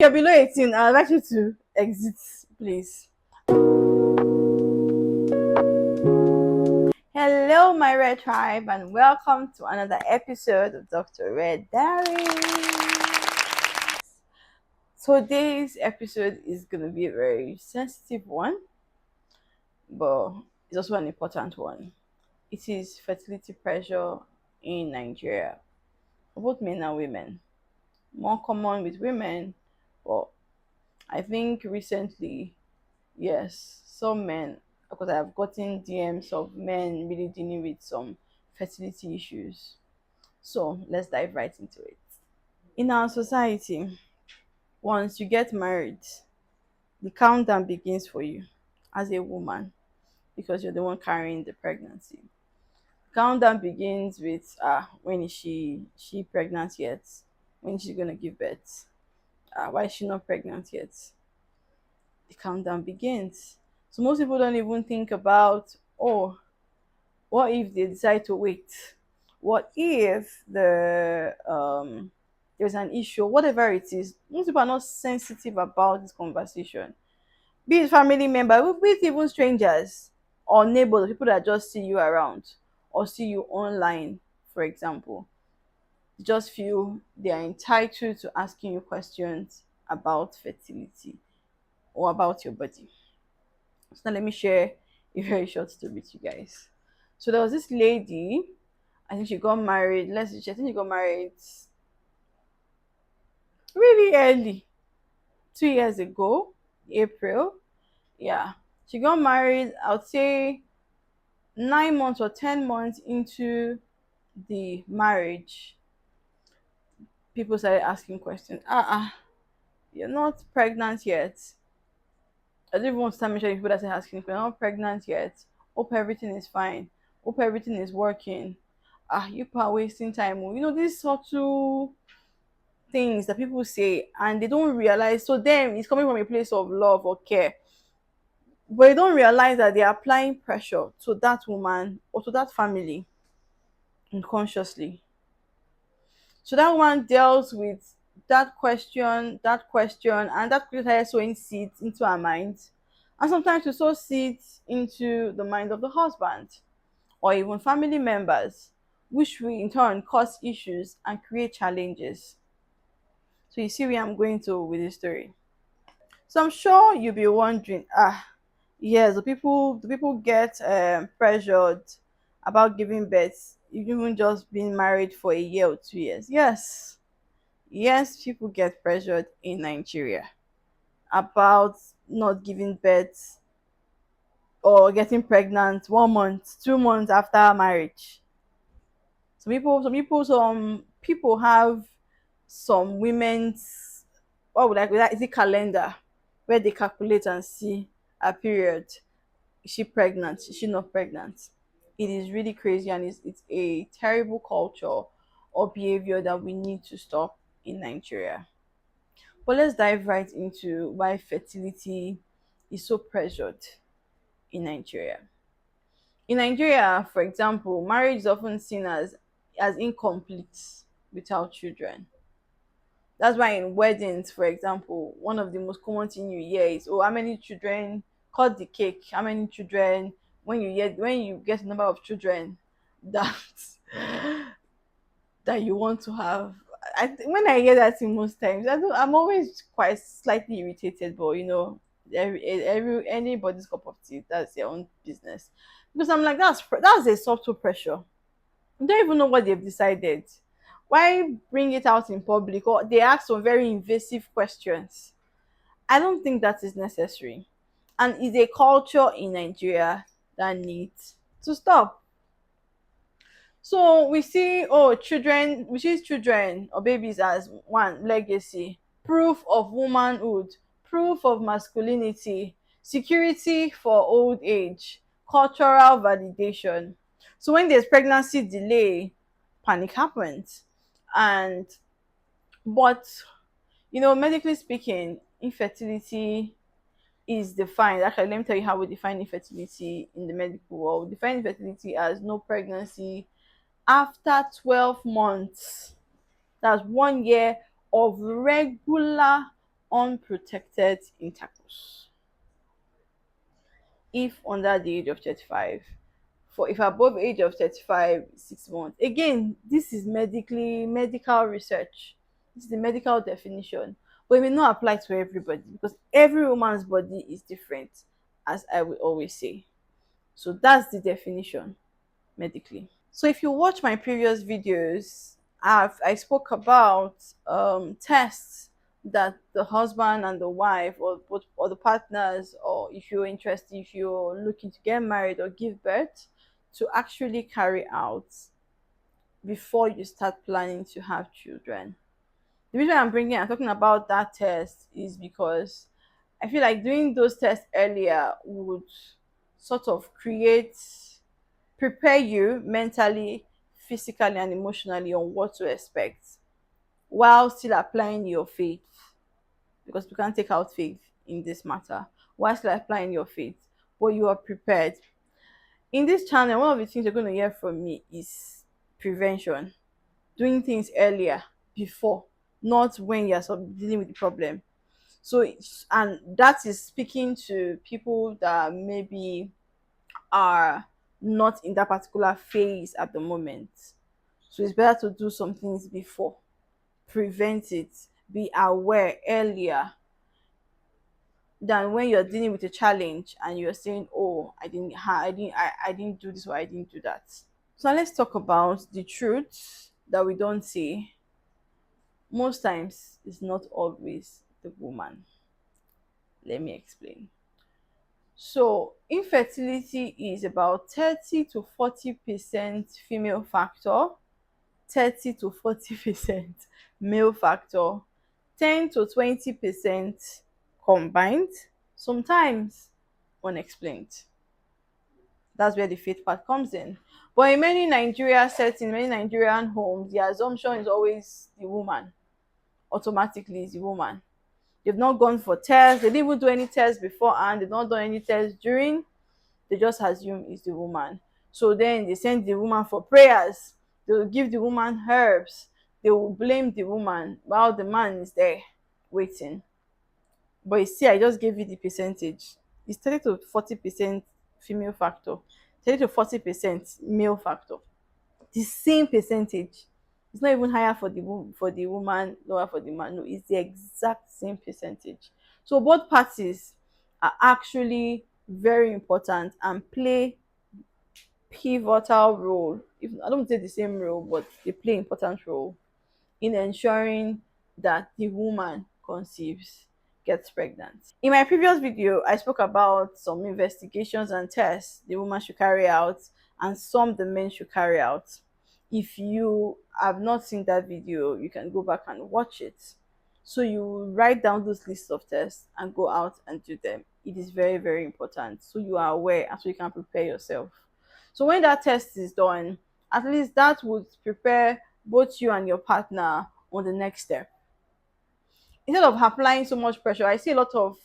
You're below 18, I'd like you to exit, please. Hello, my Red Tribe, and welcome to another episode of Dr. Red Diaries. Today's episode is going to be a very sensitive one, but it's also an important one. It is fertility pressure in Nigeria, for both men and women. More common with women, but I think recently, yes, some men, because I've gotten DMs of men really dealing with some fertility issues. So let's dive right into it. In our society, once you get married, the countdown begins for you as a woman because you're the one carrying the pregnancy. Countdown begins with when is she pregnant yet? When is she gonna give birth? Why is she not pregnant yet? The countdown begins. So most people don't even think about, oh, what if they decide to wait? What if there's an issue, whatever it is? Most people are not sensitive about this conversation. Be it family member, be it even strangers or neighbors, people that just see you around or see you online, for example. Just feel they are entitled to asking you questions about fertility or about your body. So now let me share a very short story with you guys. So there was this lady, I think she got married. Let's see, I think she got married really early, 2 years ago, April. Yeah. She got married, I would say 9 months or 10 months into the marriage. People started asking questions. You're not pregnant yet. I don't even want to start mentioning people that are asking, you're not pregnant yet. Hope everything is fine. Hope everything is working. You are wasting time. You know, these subtle things that people say and they don't realize. So them, it's coming from a place of love or care. But they don't realize that they're applying pressure to that woman or to that family unconsciously. So that woman deals with and that question started sowing seeds into her mind. And sometimes to sow seeds into the mind of the husband or even family members, which will in turn cause issues and create challenges. So you see where I'm going to with this story. So I'm sure you'll be wondering, yes, the people get pressured about giving birth, even just being married for a year or 2 years. Yes, people get pressured in Nigeria about not giving birth or getting pregnant 1 month, 2 months after marriage. Some people have some women's, what would I call that? Is it calendar where they calculate and see a period. Is she pregnant? Is she not pregnant? It is really crazy and it's a terrible culture or behavior that we need to stop in Nigeria. But let's dive right into why fertility is so pressured in Nigeria. In Nigeria, for example, marriage is often seen as incomplete without children. That's why in weddings, for example, one of the most common thing you hear is, "Oh, how many children? Cut the cake. How many children?" When you get a number of children that that you want to have. When I hear that thing most times, I'm always quite slightly irritated. But anybody's cup of tea. That's their own business. Because I'm like, that's a subtle pressure. You don't even know what they've decided. Why bring it out in public? Or they ask some very invasive questions. I don't think that is necessary, and it's a culture in Nigeria that needs to stop. So we see children or babies as one legacy, proof of womanhood, proof of masculinity, security for old age, cultural validation. So when there's pregnancy delay, panic happens. And but medically speaking, infertility is defined. Actually, let me tell you how we define infertility in the medical world. We define infertility as no pregnancy after 12 months. That's 1 year of regular unprotected intercourse if under the age of 35. For if above age of 35, 6 months. Again, this is medical research. This is the medical definition. But it may not apply to everybody because every woman's body is different, as I will always say. So that's the definition medically. So if you watch my previous videos, I spoke about tests that the husband and the wife, or both, or the partners, or if you're interested, if you're looking to get married or give birth, to actually carry out before you start planning to have children. The reason I'm talking about that test is because I feel like doing those tests earlier would sort of prepare you mentally, physically, and emotionally on what to expect while still applying your faith, because we can't take out faith in this matter, while still applying your faith, but you are prepared. In this channel, one of the things you're going to hear from me is prevention, doing things earlier, before, not when you're sort of dealing with the problem. So, and that is speaking to people that maybe are not in that particular phase at the moment. So it's better to do some things before, prevent it, be aware earlier than when you're dealing with a challenge and you're saying, "Oh, I didn't do this or I didn't do that." So let's talk about the truth that we don't see. Most times, it's not always the woman. Let me explain. So, infertility is about 30 to 40% female factor, 30 to 40% male factor, 10 to 20% combined, sometimes unexplained. That's where the faith part comes in. But in many Nigeria settings, many Nigerian homes, the assumption is always the woman. Automatically, is the woman. They've not gone for tests, they didn't even do any tests beforehand, they've not done any tests during, they just assume it's the woman. So then they send the woman for prayers, they will give the woman herbs, they will blame the woman while the man is there waiting. But you see, I just gave you the percentage. It's 30 to 40% female factor, 30 to 40% male factor. The same percentage. It's not even higher for the woman, lower for the man. No, it's the exact same percentage. So both parties are actually very important and play pivotal role. If I don't say the same role, but they play important role in ensuring that the woman conceives, gets pregnant. In my previous video, I spoke about some investigations and tests the woman should carry out and some the men should carry out. If you have not seen that video, you can go back and watch it. So you write down those lists of tests and go out and do them. It is very, very important. So you are aware and so you can prepare yourself. So when that test is done, at least that would prepare both you and your partner on the next step. Instead of applying so much pressure, I see a lot of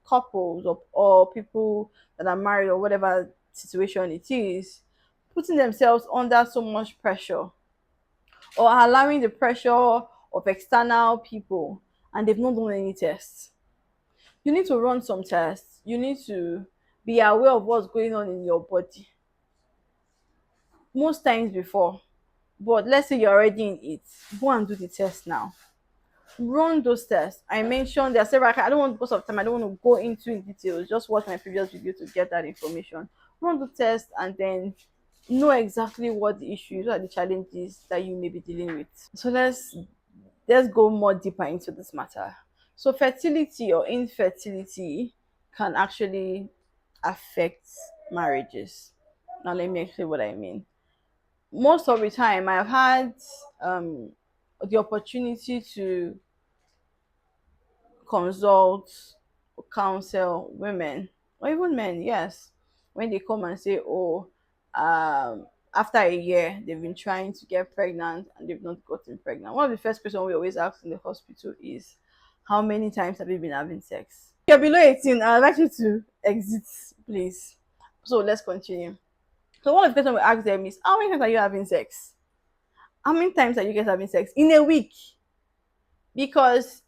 couples or people that are married or whatever situation it is, putting themselves under so much pressure or allowing the pressure of external people, and they've not done any tests. You need to run some tests. You need to be aware of what's going on in your body most times before. But let's say you're already in it, go and do the test now. Run those tests. I mentioned there are several. I don't want, because of time, I don't want to go into in details. Just watch my previous video to get that information. Run the test and then know exactly what the issues or the challenges that you may be dealing with. So let's go more deeper into this matter. So fertility or infertility can actually affect marriages. Now let me explain what I mean. Most of the time I've had um the opportunity to consult, counsel women or even men, yes, when they come and say, "Oh, after a year they've been trying to get pregnant and they've not gotten pregnant." One of the first questions we always ask in the hospital is, "How many times have you been having sex?" If you're below 18, I'd like you to exit, please. So let's continue. So one of the questions we ask them is, "How many times are you having sex? How many times are you guys having sex in a week?" Because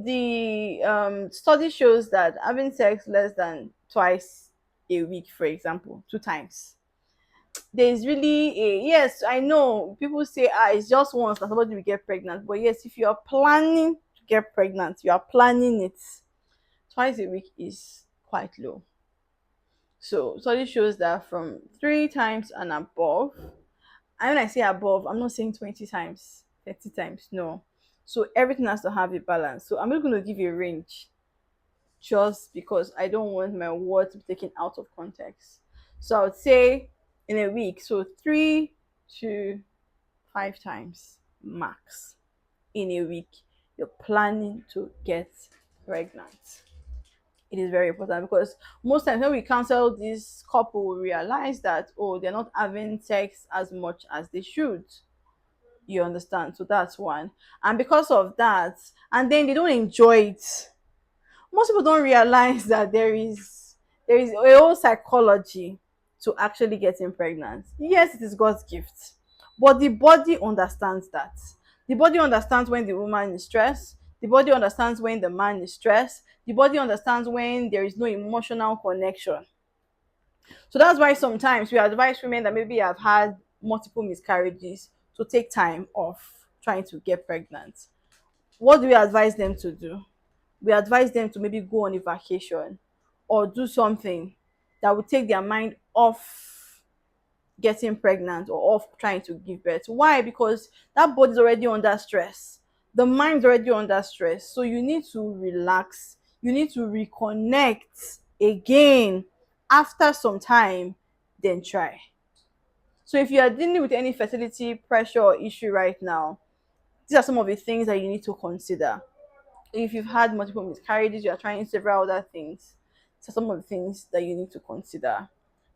the study shows that having sex less than twice a week, for example, 2 times, there's really a, yes, I know people say, it's just once that somebody will get pregnant, but yes, if you are planning to get pregnant, you are planning it, twice a week is quite low. So study shows that from 3 times and above, and when I say above, I'm not saying 20 times, 30 times, no. So everything has to have a balance. So I'm not going to give you a range just because I don't want my words to be taken out of context. So I would say in a week, so 3 to 5 times max in a week, you're planning to get pregnant. It is very important because most times when we counsel this couple, we realize that, oh, they're not having sex as much as they should. You understand? So that's one. And because of that, and then they don't enjoy it. Most people don't realize that there is a whole psychology to actually getting pregnant. Yes, it is God's gift, but the body understands that. The body understands when the woman is stressed. The body understands when the man is stressed. The body understands when there is no emotional connection. So that's why sometimes we advise women that maybe have had multiple miscarriages to take time off trying to get pregnant. What do we advise them to do? We advise them to maybe go on a vacation or do something that would take their mind off getting pregnant or off trying to give birth. Why? Because that body's already under stress. The mind's already under stress. So you need to relax. You need to reconnect again after some time, then try. So if you are dealing with any fertility pressure or issue right now, these are some of the things that you need to consider. If you've had multiple miscarriages, you are trying several other things. So some of the things that you need to consider.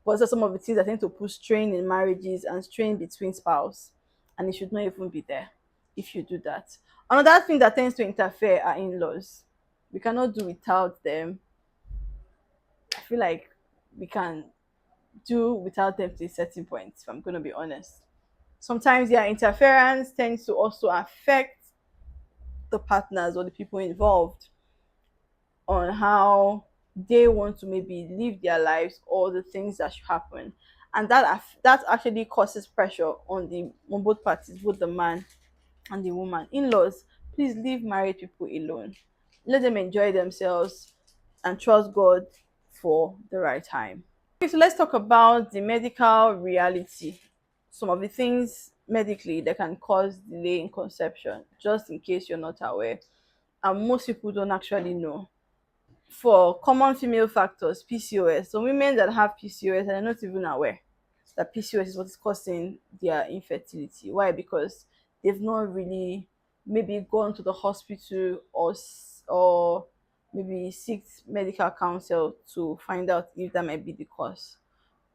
But also some of the things that tend to put strain in marriages and strain between spouse. And it should not even be there if you do that. Another thing that tends to interfere are in-laws. We cannot do without them. I feel like we can do without them to a certain point, if I'm going to be honest. Sometimes their interference tends to also affect the partners or the people involved on how they want to maybe live their lives or the things that should happen, and that actually causes pressure on both parties, both the man and the woman. In-laws, please leave married people alone. Let them enjoy themselves and trust God for the right time. Okay, so let's talk about the medical reality. Some of the things medically that can cause delay in conception, just in case you're not aware, and most people don't actually know. For common female factors, PCOS. So women that have PCOS are not even aware that PCOS is what is causing their infertility. Why? Because they've not really maybe gone to the hospital or maybe seek medical counsel to find out if that might be the cause.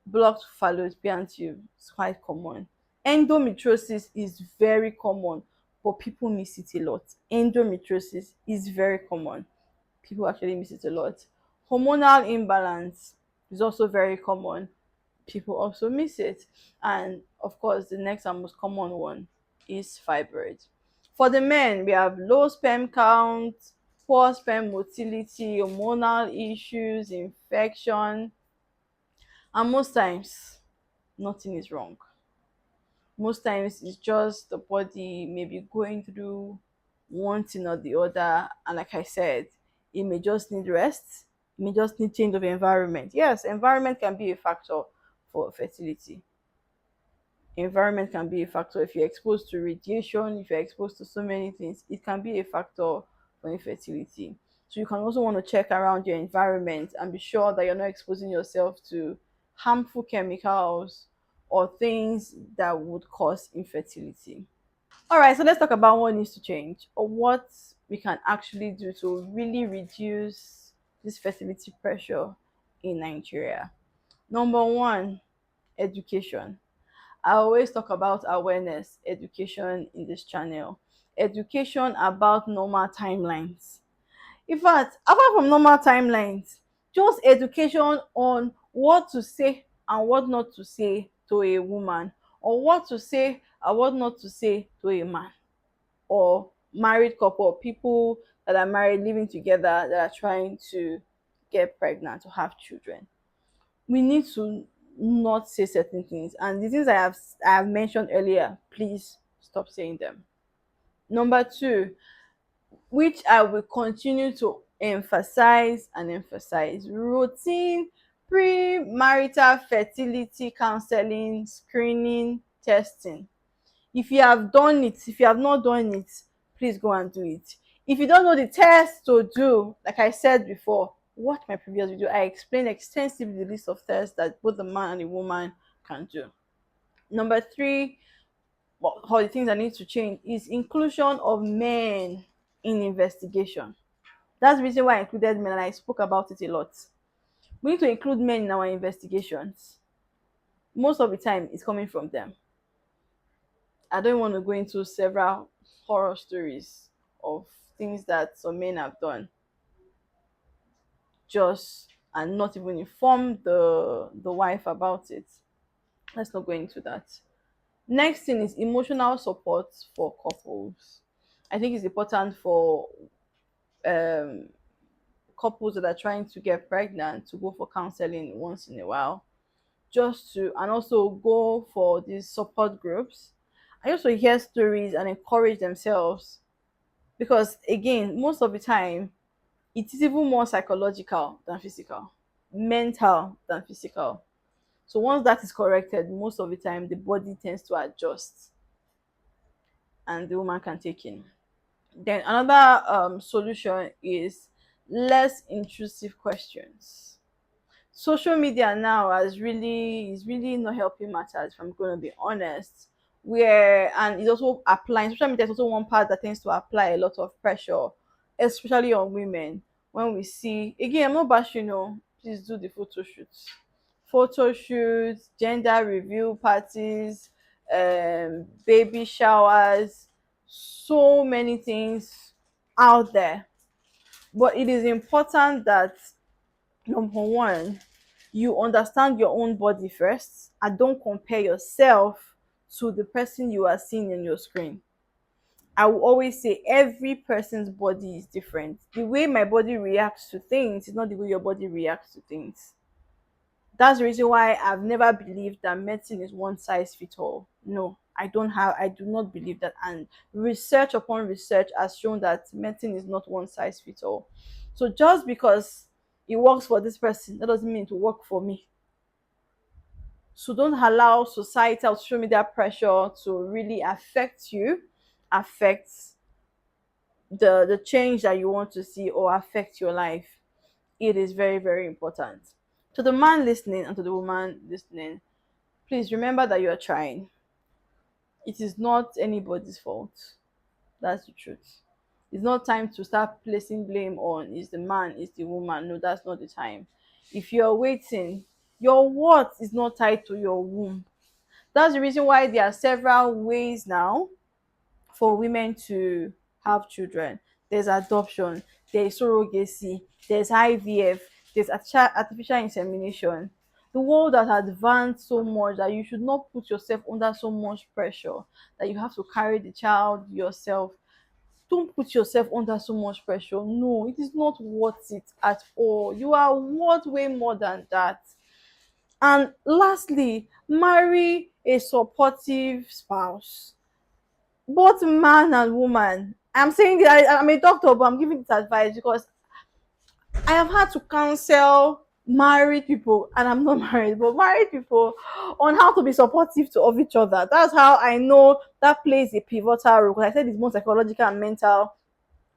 Blocked fallopian tube is quite common. Endometriosis is very common, but people miss it a lot. Endometriosis is very common. People actually miss it a lot. Hormonal imbalance is also very common. People also miss it. And of course, the next and most common one is fibroid. For the men, we have low sperm count, poor sperm motility, hormonal issues, infection, and most times nothing is wrong. Most times it's just the body maybe going through one thing or the other, and like I said, it may just need rest, it may just need change of environment. Yes, environment can be a factor for fertility. Environment can be a factor. If you're exposed to radiation, if you're exposed to so many things, it can be a factor for infertility. So you can also want to check around your environment and be sure that you're not exposing yourself to harmful chemicals or things that would cause infertility. All right, so let's talk about what needs to change or what we can actually do to really reduce this fertility pressure in Nigeria. Number one, education. I always talk about awareness, education in this channel. Education about normal timelines. In fact, apart from normal timelines, just education on what to say and what not to say to a woman, or what to say and what not to say to a man, or married couple, or people that are married, living together, that are trying to get pregnant or have children. We need to not say certain things, and the things I have mentioned earlier, please stop saying them. Number two, which I will continue to emphasize and emphasize, routine pre-marital fertility counseling, screening, testing. If you have done it, if you have not done it, please go and do it. If you don't know the test to do, like I said before, watch my previous video. I explained extensively the list of tests that both the man and the woman can do. Number three, all the things that need to change is inclusion of men in investigation. That's the reason why I included men, and I spoke about it a lot. We need to include men in our investigations. Most of the time, it's coming from them. I don't want to go into several horror stories of things that some men have done just and not even inform the wife about it. Let's not go into that. Next thing is emotional support for couples. I think it's important for um, couples that are trying to get pregnant to go for counseling once in a while, just to, and also go for these support groups. I also hear stories and encourage themselves, because again, most of the time it is even more psychological than physical, mental than physical. So once that is corrected, most of the time the body tends to adjust and the woman can take in. Then another solution is less intrusive questions. Social media now is really not helping matters, if I'm going to be honest. Where, and it's also applying, social media is also one part that tends to apply a lot of pressure, especially on women. When we see, again, I'm not bashing, please do the photo shoots, gender review parties, baby showers, so many things out there. But it is important that, number one, you understand your own body first and don't compare yourself to the person you are seeing in your screen. I will always say every person's body is different. The way my body reacts to things is not the way your body reacts to things. That's the reason why I've never believed that medicine is one size fits all. No, I do not believe that. And research upon research has shown that medicine is not one size fits all. So just because it works for this person, that doesn't mean it will work for me. So don't allow societal social media pressure to really affect you, affect the change that you want to see, or affect your life. It is very, very important. To the man listening and to the woman listening, please remember that you are trying. It is not anybody's fault. That's the truth. It's not time to start placing blame on is the man, is the woman. No, that's not the time. If you're waiting, your worth is not tied to your womb. That's the reason why there are several ways now for women to have children. There's adoption, there's surrogacy, there's IVF, there's artificial insemination. The world has advanced so much that you should not put yourself under so much pressure that you have to carry the child yourself. Don't put yourself under so much pressure. No, it is not worth it at all. You are worth way more than that. And lastly, marry a supportive spouse, both man and woman. I'm saying that I'm a doctor, but I'm giving this advice because I have had to counsel married people, and I'm not married, but married people, on how to be supportive of each other. That's how I know that plays a pivotal role. Because I said it's more psychological and mental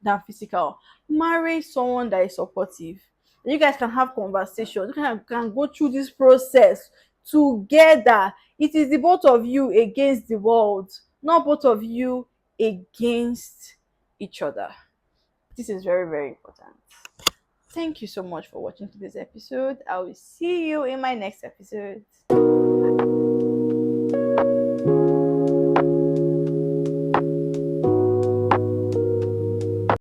than physical. Marry someone that is supportive. You guys can have conversations. You can go through this process together. It is the both of you against the world, not both of you against each other. This is very, very important. Thank you so much for watching today's episode. I will see you in my next episode.